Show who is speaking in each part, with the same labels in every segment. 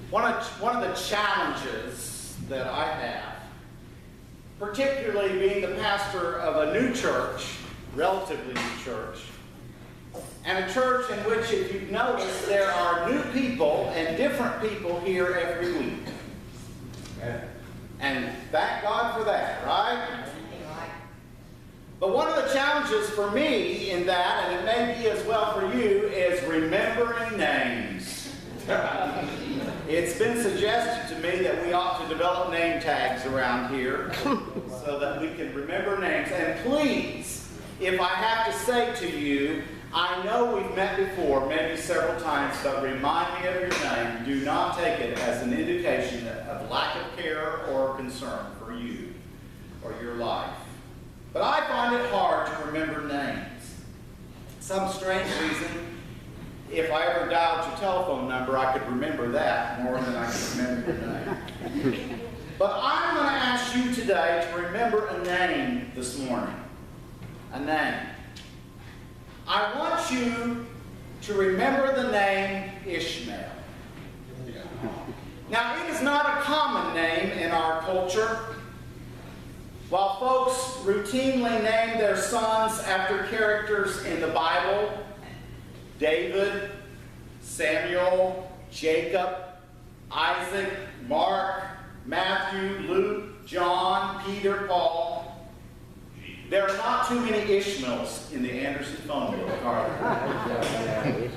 Speaker 1: One of the challenges that I have, particularly being the pastor of a new church, relatively new church, and a church in which, if you've noticed, there are new people and different people here every week. And thank God for that, right? But one of the challenges for me in that, and it may be as well for you, is remembering names. It's been suggested to me that we ought to develop name tags around here so that we can remember names. And please, if I have to say to you, I know we've met before, maybe several times, but remind me of your name. Do not take it as an indication of lack of care or concern for you or your life. But I find it hard to remember names. Some strange reason, if I ever dialed your telephone number, I could remember that more than I could remember your name. But I'm going to ask you today to remember a name this morning. A name. I want you to remember the name Ishmael. Now, it is not a common name in our culture. While folks routinely name their sons after characters in the Bible, David, Samuel, Jacob, Isaac, Mark, Matthew, Luke, John, Peter, Paul, there are not too many Ishmaels in the Anderson phone book, are there?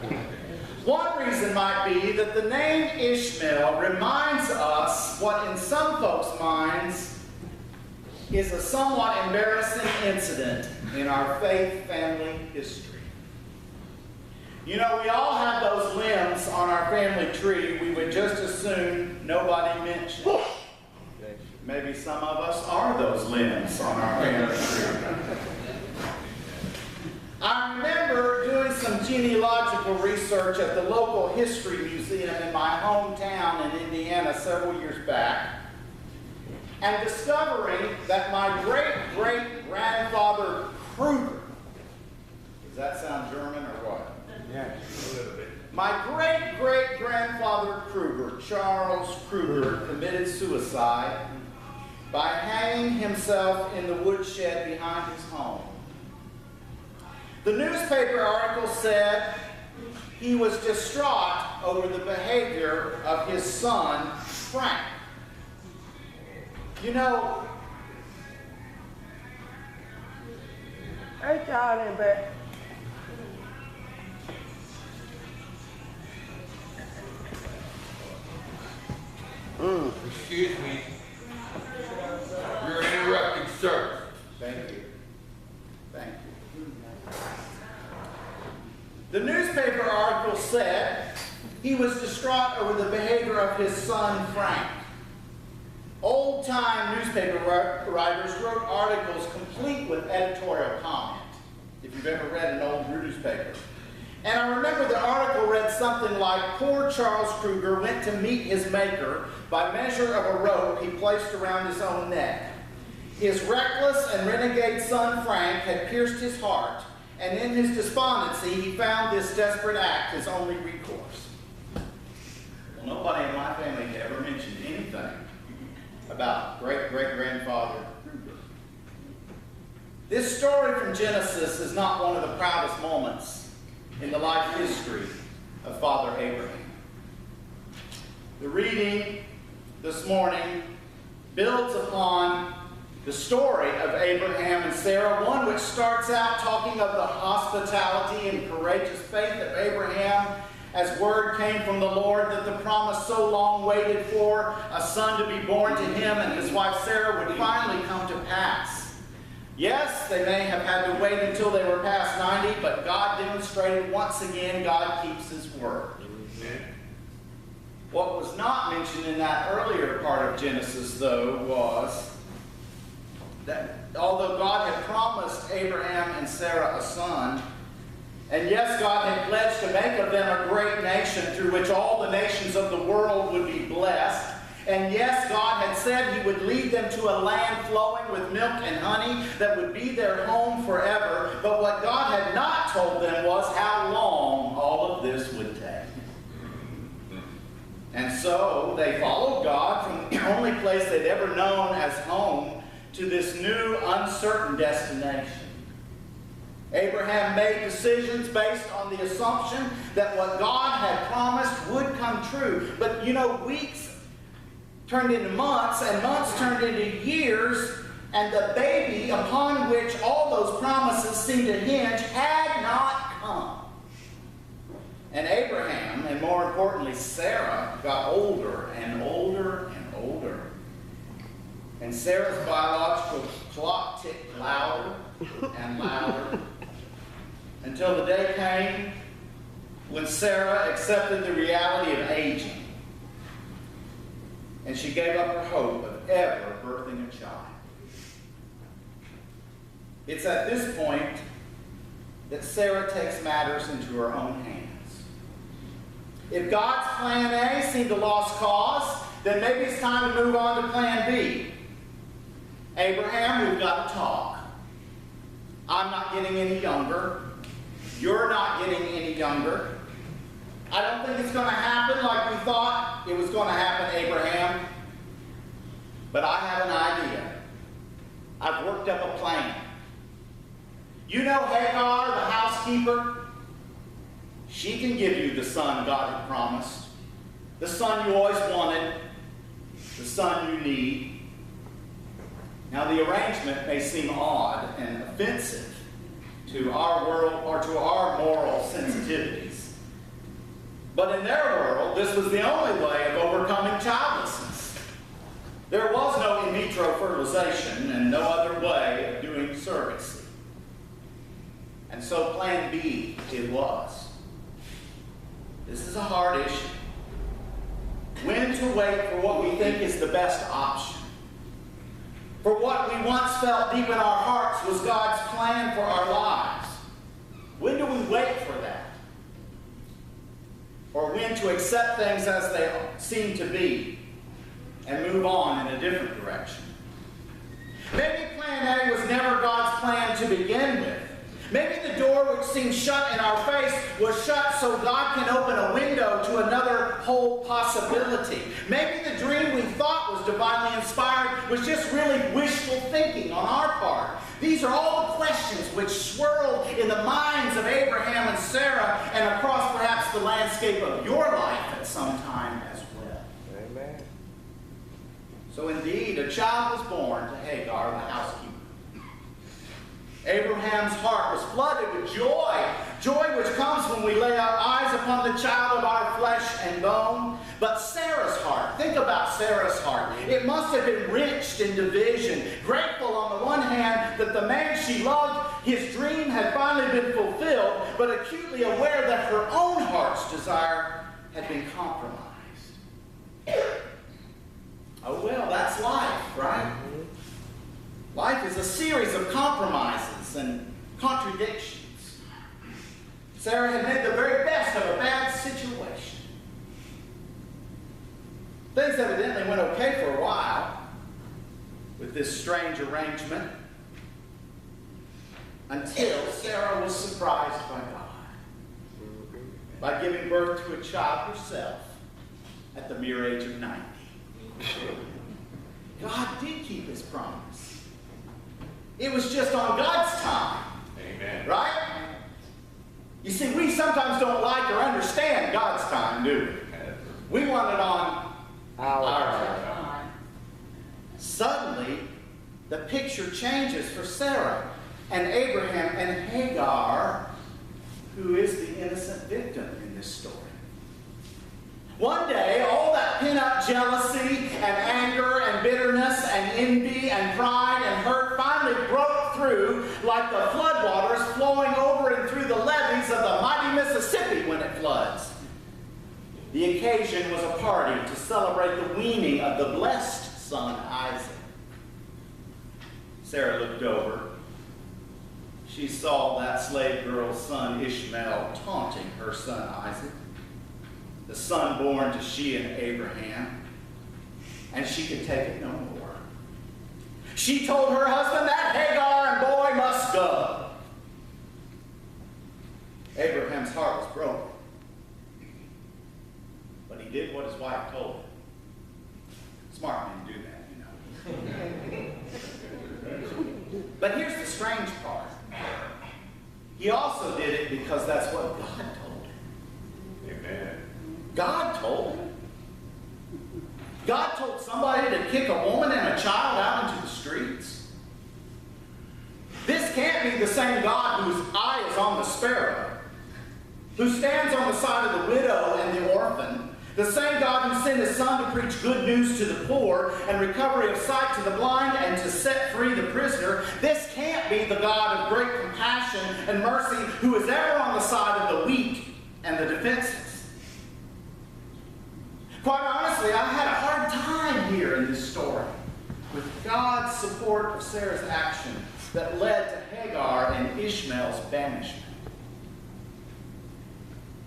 Speaker 1: One reason might be that the name Ishmael reminds us what in some folks' minds is a somewhat embarrassing incident in our faith family history. You know, we all have those limbs on our family tree we would just as soon nobody mention. Maybe some of us are those limbs on our family tree. I remember doing some genealogical research at the local history museum in my hometown in Indiana several years back, and discovering that my great-great-grandfather Kruger, does that sound German or what?
Speaker 2: Yes. A little bit.
Speaker 1: My great-great-grandfather Kruger, Charles Kruger, committed suicide by hanging himself in the woodshed behind his home. The newspaper article said he was distraught over the behavior of his son, Frank. You know,
Speaker 3: hey, Charlie, but
Speaker 2: Excuse me. You're interrupting, sir.
Speaker 1: thank you. Thank you. The newspaper article said he was distraught over the behavior of his son, Frank. Old-time newspaper writers wrote articles complete with editorial comment, if you've ever read an old newspaper. And I remember the article read something like, poor Charles Kruger went to meet his maker by measure of a rope he placed around his own neck. His reckless and renegade son Frank had pierced his heart, and in his despondency he found this desperate act his only recourse. Well, nobody in my family had ever mentioned anything about great-great-grandfather Kruger. This story from Genesis is not one of the proudest moments in the life history of Father Abraham. The reading this morning builds upon the story of Abraham and Sarah, one which starts out talking of the hospitality and courageous faith of Abraham as word came from the Lord that the promise so long waited for, a son to be born to him and his wife Sarah, would finally come to pass. Yes, they may have had to wait until they were past 90, but God demonstrated once again God keeps his word. Amen. What was not mentioned in that earlier part of Genesis, though, was that although God had promised Abraham and Sarah a son, and yes, God had pledged to make of them a great nation through which all the nations of the world would be blessed, and yes, God had said he would lead them to a land flowing with milk and honey that would be their home forever, but what God had not so they followed God from the only place they'd ever known as home to this new, uncertain destination. Abraham made decisions based on the assumption that what God had promised would come true. But you know, weeks turned into months, and months turned into years, and the baby upon which all those promises seemed to hinge had not come. And Abraham, and more importantly Sarah, got older and older and older. And Sarah's biological clock ticked louder and louder until the day came when Sarah accepted the reality of aging. And she gave up her hope of ever birthing a child. It's at this point that Sarah takes matters into her own hands. If God's plan A seemed a lost cause, then maybe it's time to move on to plan B. Abraham, we've got to talk. I'm not getting any younger. You're not getting any younger. I don't think it's going to happen like we thought it was going to happen, Abraham. But I have an idea. I've worked up a plan. You know Hagar, the housekeeper? She can give you the son God had promised. The son you always wanted. The son you need. Now the arrangement may seem odd and offensive to our world or to our moral sensitivities. But in their world, this was the only way of overcoming childlessness. There was no in vitro fertilization and no other way of doing surrogacy. And so plan B it was. This is a hard issue. When to wait for what we think is the best option. For what we once felt deep in our hearts was God's plan for our lives. When do we wait for that? Or when to accept things as they seem to be and move on in a different direction? Maybe plan A was never God's plan to begin with. Maybe the door which seemed shut in our face was shut so God can open a window to another whole possibility. Maybe the dream we thought was divinely inspired was just really wishful thinking on our part. These are all the questions which swirled in the minds of Abraham and Sarah and across perhaps the landscape of your life at some time as well.
Speaker 3: Amen.
Speaker 1: So indeed, a child was born to Hagar, the housekeeper. Abraham's heart was flooded with joy. Joy which comes when we lay our eyes upon the child of our flesh and bone. But Sarah's heart, think about Sarah's heart. It must have been wrenched in division. Grateful on the one hand that the man she loved, his dream had finally been fulfilled, but acutely aware that her own heart's desire had been compromised. Oh well, that's life, right? Life is a series of compromises and contradictions. Sarah had made the very best of a bad situation. Things evidently went okay for a while with this strange arrangement until Sarah was surprised by God by giving birth to a child herself at the mere age of 90. God did keep his promise. It was just on God's time.
Speaker 2: Amen.
Speaker 1: Right? You see, we sometimes don't like or understand God's time, do we? We want it on our time. Suddenly, the picture changes for Sarah and Abraham and Hagar, who is the innocent victim in this story. One day, all that pent-up jealousy and anger and bitterness and envy and pride and hurt finally broke through like the floodwaters flowing over and through the levees of the mighty Mississippi when it floods. The occasion was a party to celebrate the weaning of the blessed son Isaac. Sarah looked over. She saw that slave girl's son Ishmael taunting her son Isaac, the son born to she and Abraham, and she could take it no more. She told her husband that Hagar and boy must go. Abraham's heart was broken, but he did what his wife told him. Smart men do that, you know. But here's the strange part. He also did it because that's what God told him.
Speaker 2: Amen.
Speaker 1: God told him. God told somebody to kick a woman and a child out into the streets. This can't be the same God whose eye is on the sparrow, who stands on the side of the widow and the orphan, the same God who sent his Son to preach good news to the poor and recovery of sight to the blind and to set free the prisoner. This can't be the God of great compassion and mercy who is ever on the side of the weak and the defenseless. Quite honestly, I had a hard time here in this story with God's support of Sarah's action that led to Hagar and Ishmael's banishment.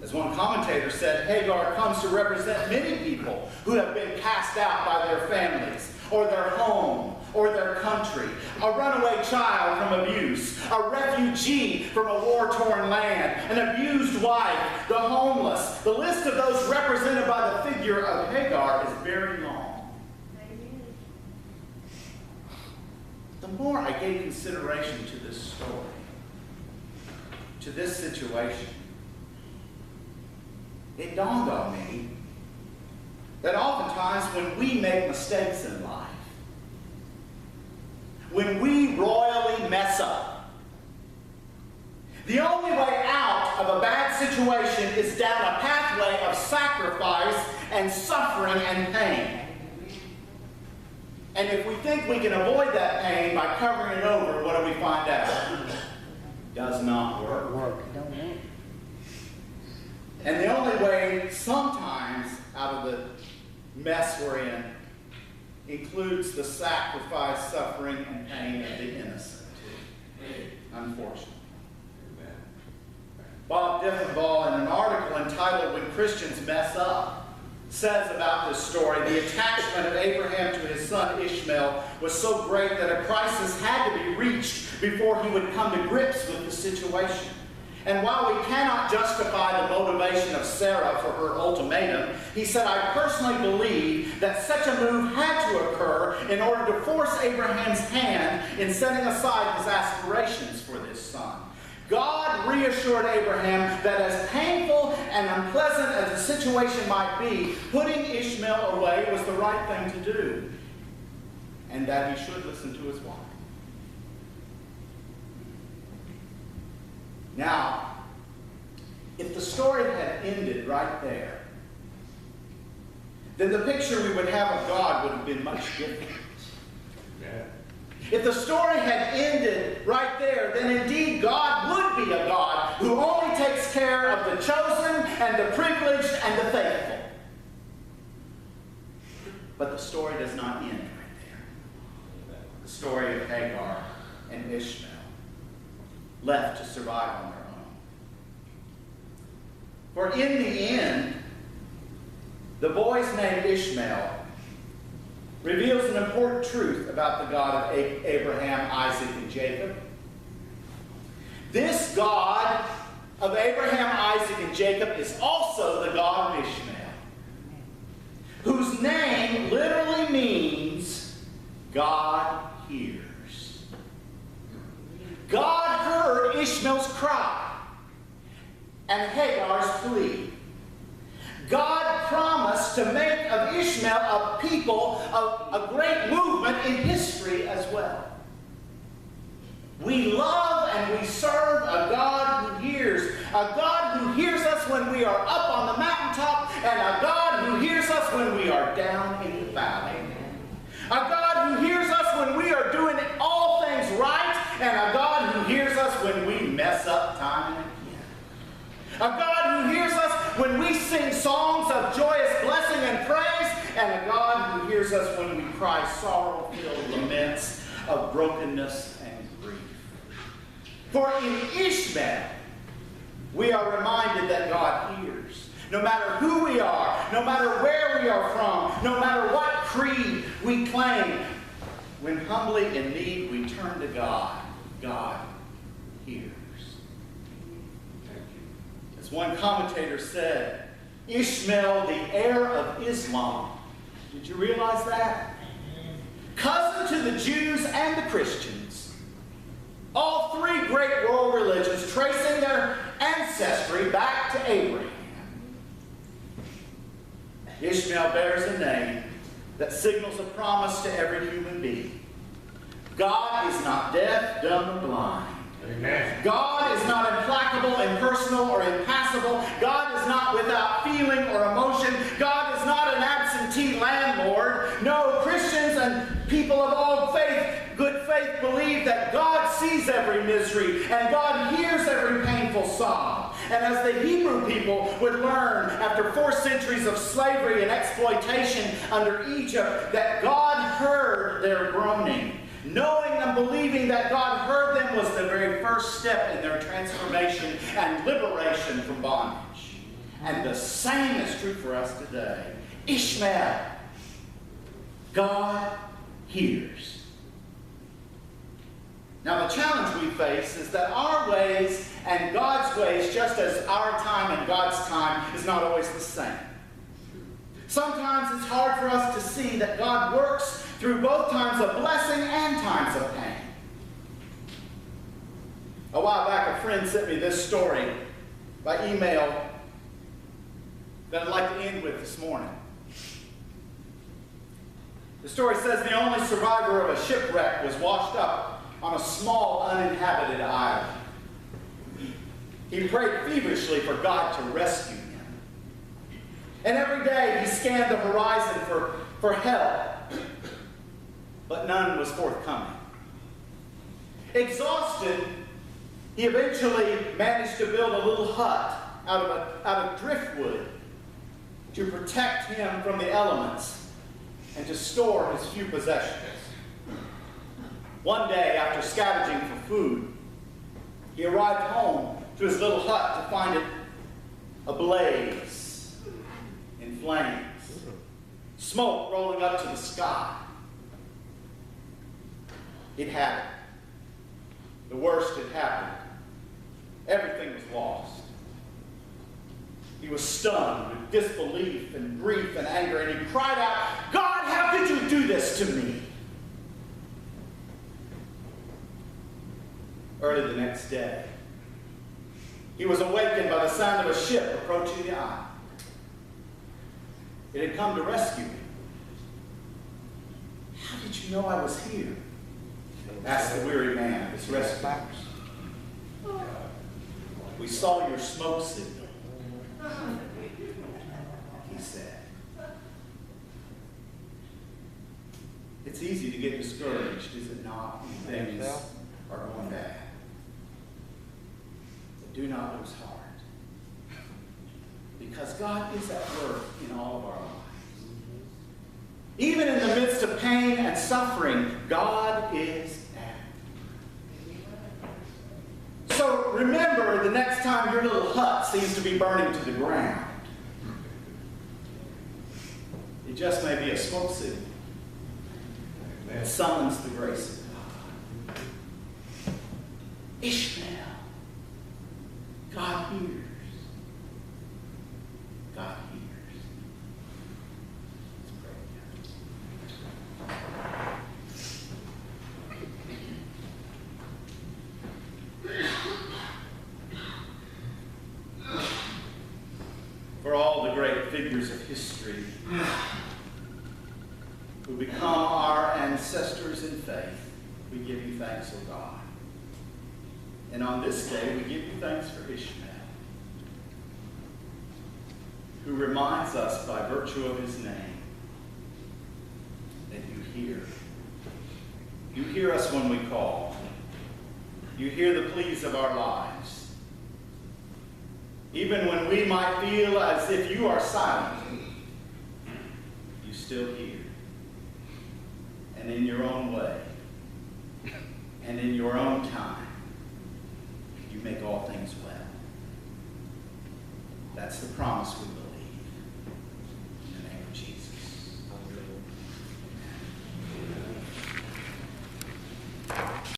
Speaker 1: As one commentator said, Hagar comes to represent many people who have been cast out by their families, or their home, or their country, a runaway child from abuse, a refugee from a war-torn land, an abused wife, the homeless. The list of those represented by the figure of Hagar is very long. The more I gave consideration to this story, to this situation, it dawned on me that oftentimes when we make mistakes in life, when we royally mess up, the only way out of a bad situation is down a pathway of sacrifice and suffering and pain. And if we think we can avoid that pain by covering it over, what do we find out? Does not work. And the only way sometimes out of the mess we're in includes the sacrifice, suffering, and pain of the innocent. Unfortunately. Bob Diffenbaugh, in an article entitled "When Christians Mess Up," says about this story, the attachment of Abraham to his son Ishmael was so great that a crisis had to be reached before he would come to grips with the situation. And while we cannot justify the motivation of Sarah for her ultimatum, he said, I personally believe that such a move had to occur in order to force Abraham's hand in setting aside his aspirations for this son. God reassured Abraham that as painful and unpleasant as the situation might be, putting Ishmael away was the right thing to do, and that he should listen to his wife. Now, if the story had ended right there, then the picture we would have of God would have been much different.
Speaker 2: Yeah.
Speaker 1: If the story had ended right there, then indeed God would be a God who only takes care of the chosen and the privileged and the faithful. But the story does not end right there. The story of Hagar and Ishmael, left to survive on their own. For in the end, the boy's name Ishmael reveals an important truth about the God of Abraham, Isaac, and Jacob. This God of Abraham, Isaac, and Jacob is also the God of Ishmael, whose name literally means God hears. God heard Ishmael's cry and Hagar's plea. God promised to make of Ishmael a people of a great movement in history as well. We love and we serve a God who hears. A God who hears us when we are up on the mountaintop, and a God who hears us when we are down in the valley. A God who hears us when we are doing all things right, and a God who hears us when we mess up time and again. A God who hears us when we sing songs of joyous blessing and praise, and a God who hears us when we cry sorrow-filled laments of brokenness and grief. For in Ishmael, we are reminded that God hears. No matter who we are, no matter where we are from, no matter what creed we claim, when humbly in need we turn to God, God hears. As one commentator said, Ishmael, the heir of Islam, Did you realize that? Cousin to the Jews and the Christians. All three great world religions tracing their ancestry back to Abraham. Ishmael bears a name that signals a promise to every human being. God is not deaf, dumb, or blind.
Speaker 2: Amen.
Speaker 1: God is not implacable, impersonal, or impassible. God is not without feeling or emotion. God is not an absentee landlord. No, Christians and people of all faith, good faith, believe that God sees every misery and God hears every painful sob. And as the Hebrew people would learn after 4 centuries of slavery and exploitation under Egypt, that God heard their groaning. Knowing and believing that God heard them was the very first step in their transformation and liberation from bondage. And the same is true for us today. Ishmael, God hears. Now the challenge we face is that our ways and God's ways, just as our time and God's time, is not always the same. Sometimes it's hard for us to see that God works through both times of blessing and times of pain. A while back, a friend sent me this story by email that I'd like to end with this morning. The story says the only survivor of a shipwreck was washed up on a small uninhabited island. He prayed feverishly for God to rescue him. And every day he scanned the horizon for help, but none was forthcoming. Exhausted, he eventually managed to build a little hut out of driftwood to protect him from the elements and to store his few possessions. One day, after scavenging for food, he arrived home to his little hut to find it ablaze in flames, smoke rolling up to the sky. It happened. The worst had happened. Everything was lost. He was stunned with disbelief and grief and anger, and he cried out, "God, how could you do this to me?" Early the next day, he was awakened by the sound of a ship approaching the island. It had come to rescue him. "How did you know I was here?" asked the weary man of his rescuers. "We saw your smoke signal," he said. It's easy to get discouraged, is it not, when things are going bad? But do not lose heart, because God is at work in all of our lives. Even in the midst of pain and suffering, God is at work. So remember, the next time your little hut seems to be burning to the ground, it just may be a smoke signal that summons the grace of God. Ishmael, God hears. God hears. Let's pray together. For all the great figures of history who become our ancestors in faith, we give you thanks, O God. And on this day, we give you thanks for Ishmael, who reminds us by virtue of his name that you hear. You hear us when we call. You hear the pleas of our lives. Even when we might feel as if you are silent, you still hear. And in your own way, and in your own time, you make all things well. That's the promise we believe.